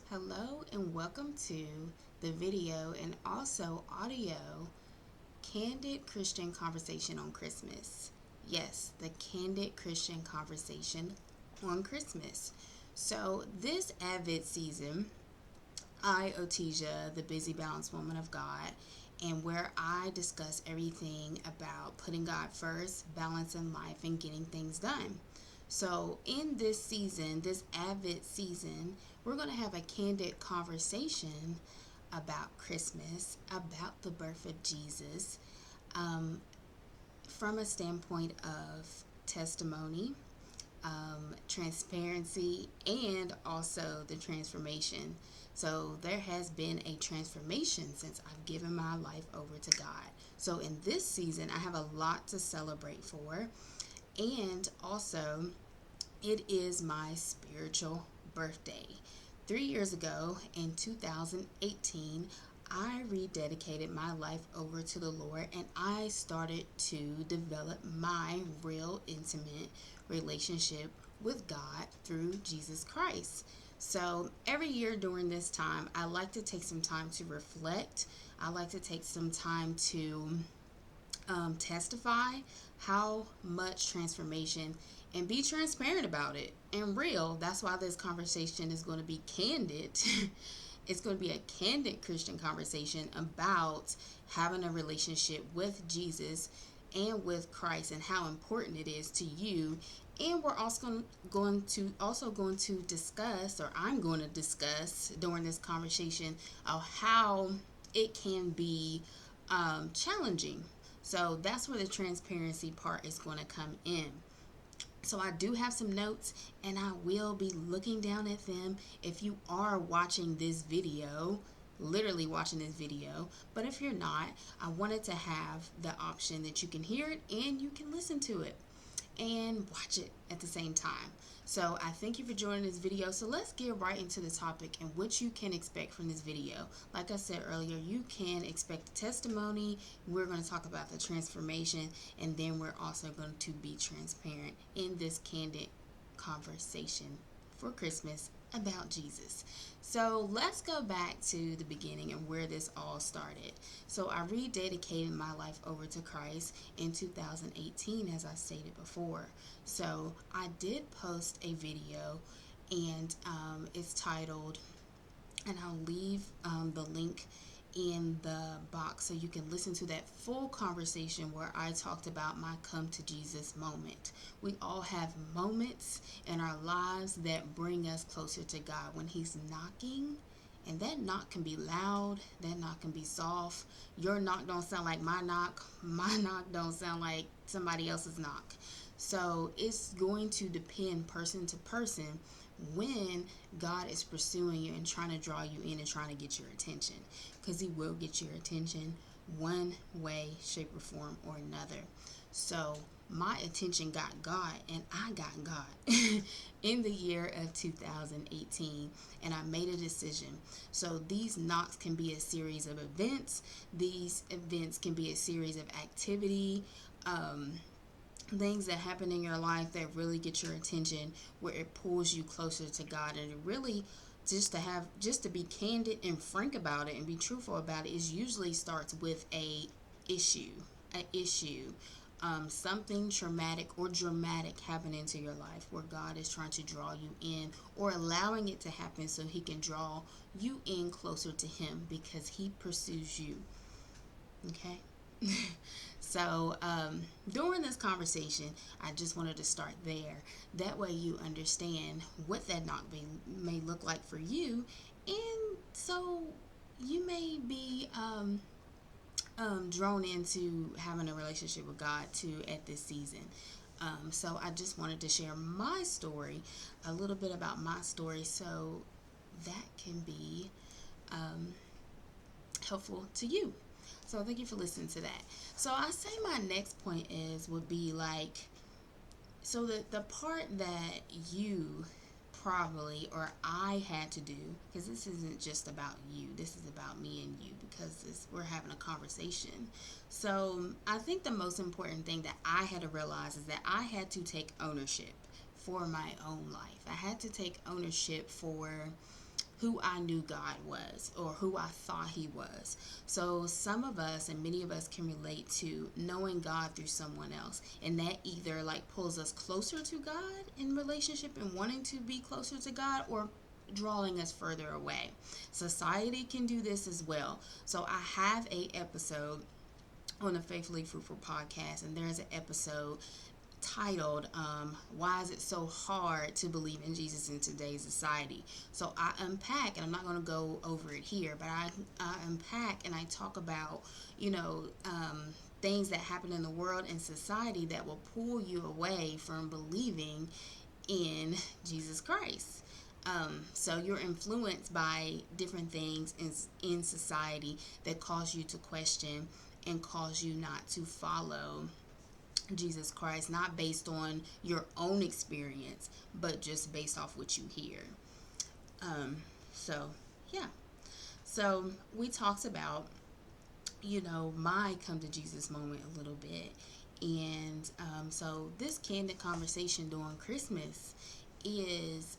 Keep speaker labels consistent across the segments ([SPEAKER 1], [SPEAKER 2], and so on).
[SPEAKER 1] Hello and welcome to the video and also audio Candid Christian Conversation on Christmas. Yes, the Candid Christian Conversation on Christmas. So, this Advent season, I, Otesha, the busy balanced woman of God, and where I discuss everything about putting God first, balancing life, and getting things done. So, in this season, this Advent season, we're going to have a candid conversation about Christmas, about the birth of Jesus, um, from a standpoint of testimony, transparency, and also the transformation. So there has been a transformation since I've given my life over to God. So in this season, I have a lot to celebrate for. And also, it is my spiritual birthday. 3 years ago, in 2018, I rededicated my life over to the Lord and I started to develop my real intimate relationship with God through Jesus Christ. So every year during this time, I like to take some time to reflect. I like to take some time to testify how much transformation and be transparent about it and real. That's why this conversation is going to be candid. It's going to be a candid Christian conversation about having a relationship with Jesus and with Christ and how important it is to you. And we're also going to discuss, or I'm going to discuss during this conversation, how it can be challenging. So that's where the transparency part is going to come in. So I do have some notes and I will be looking down at them if you are watching this video, literally watching this video. But if you're not, I wanted to have the option that you can hear it and you can listen to it and watch it at the same time. So I thank you for joining this video. So let's get right into the topic and what you can expect from this video. Like I said earlier, you can expect a testimony. We're going to talk about the transformation, and then we're also going to be transparent in this candid conversation for Christmas about Jesus. So let's go back to the beginning and where this all started. So I rededicated my life over to Christ in 2018, as I stated before. So I did post a video, and it's titled, and I'll leave the link in the box so you can listen to that full conversation where I talked about my come to Jesus moment. We all have moments in our lives that bring us closer to God when He's knocking, and that knock can be loud, that knock can be soft. Your knock don't sound like my knock don't sound like somebody else's knock. So it's going to depend person to person when God is pursuing you and trying to draw you in and trying to get your attention, because He will get your attention one way, shape, or form or another. So my attention got God and I got God in the year of 2018, and I made a decision. So these knocks can be a series of events. These events can be a series of activity, things that happen in your life that really get your attention, where it pulls you closer to God. And it really, just to be candid and frank about it and be truthful about it, is usually starts with a issue, something traumatic or dramatic happening to your life where God is trying to draw you in, or allowing it to happen so He can draw you in closer to Him because He pursues you. Okay. So during this conversation, I just wanted to start there. That way you understand what that knock may look like for you. And so you may be drawn into having a relationship with God too at this season. So I just wanted to share my story, a little bit about my story, so that can be helpful to you. So thank you for listening to that. So I say my next point would be like, so the part that you probably, or I had to do, because this isn't just about you, this is about me and you, because we're having a conversation. So I think the most important thing that I had to realize is that I had to take ownership for my own life. I had to take ownership for who I knew God was or who I thought he was. So some of us and many of us can relate to knowing God through someone else, and that either like pulls us closer to God in relationship and wanting to be closer to God, or drawing us further away. Society can do this as well. So I have a episode on the Faithfully Fruitful Podcast, and there's an episode titled Why Is It So Hard to Believe in Jesus in Today's Society. So I unpack, and I'm not going to go over it here, but I unpack and I talk about, things that happen in the world and society that will pull you away from believing in Jesus Christ. So you're influenced by different things in society that cause you to question and cause you not to follow Jesus Christ, not based on your own experience, but just based off what you hear. So, yeah. So we talked about, my come to Jesus moment a little bit. And so this candid conversation during Christmas is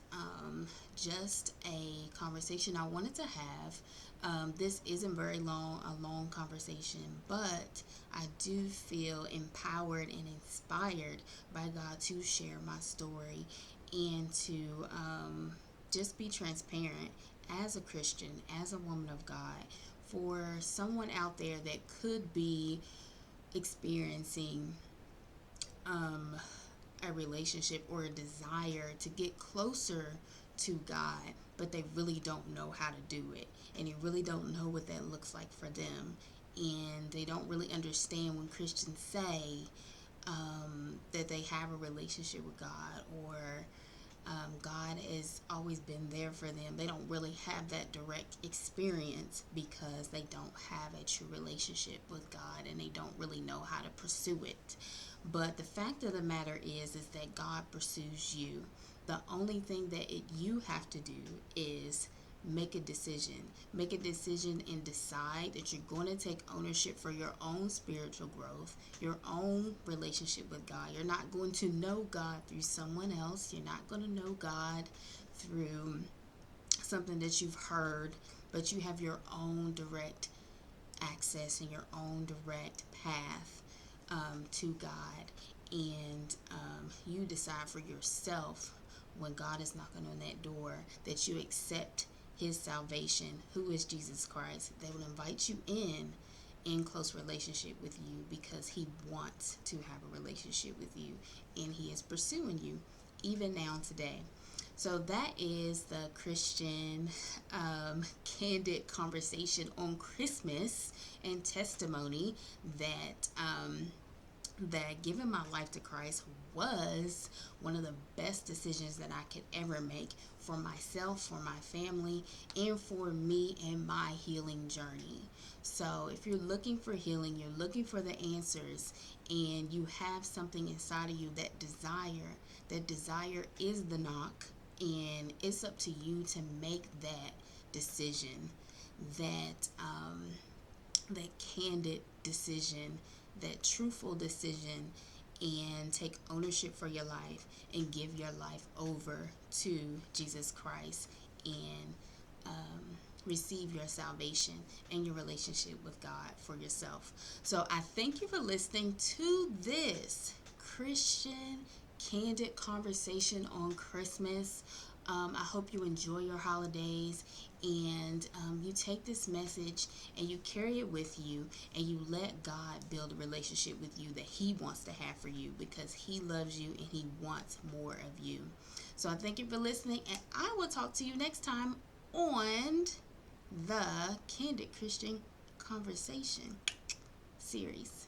[SPEAKER 1] just a conversation I wanted to have. This isn't a long conversation, but I do feel empowered and inspired by God to share my story and to just be transparent as a Christian, as a woman of God, for someone out there that could be experiencing a relationship or a desire to get closer to God, but they really don't know how to do it, and they really don't know what that looks like for them, and they don't really understand when Christians say that they have a relationship with God, or God has always been there for them. They don't really have that direct experience because they don't have a true relationship with God, and they don't really know how to pursue it. But the fact of the matter is that God pursues you. The only thing that you have to do is make a decision. Make a decision and decide that you're going to take ownership for your own spiritual growth, your own relationship with God. You're not going to know God through someone else. You're not going to know God through something that you've heard, but you have your own direct access and your own direct path to God. And you decide for yourself, when God is knocking on that door, that you accept his salvation, who is Jesus Christ. They will invite you in close relationship with you, because he wants to have a relationship with you, and he is pursuing you even now today. So that is the Christian candid conversation on Christmas and testimony that giving my life to Christ was one of the best decisions that I could ever make for myself, for my family, and for me and my healing journey. So if you're looking for healing, you're looking for the answers, and you have something inside of you, that desire is the knock, and it's up to you to make that decision, that candid decision, that truthful decision, and take ownership for your life and give your life over to Jesus Christ, and receive your salvation and your relationship with God for yourself. So I thank you for listening to this Christian candid conversation on Christmas. I hope you enjoy your holidays, and you take this message and you carry it with you, and you let God build a relationship with you that he wants to have for you, because he loves you and he wants more of you. So I thank you for listening, and I will talk to you next time on the Candid Christian Conversation series.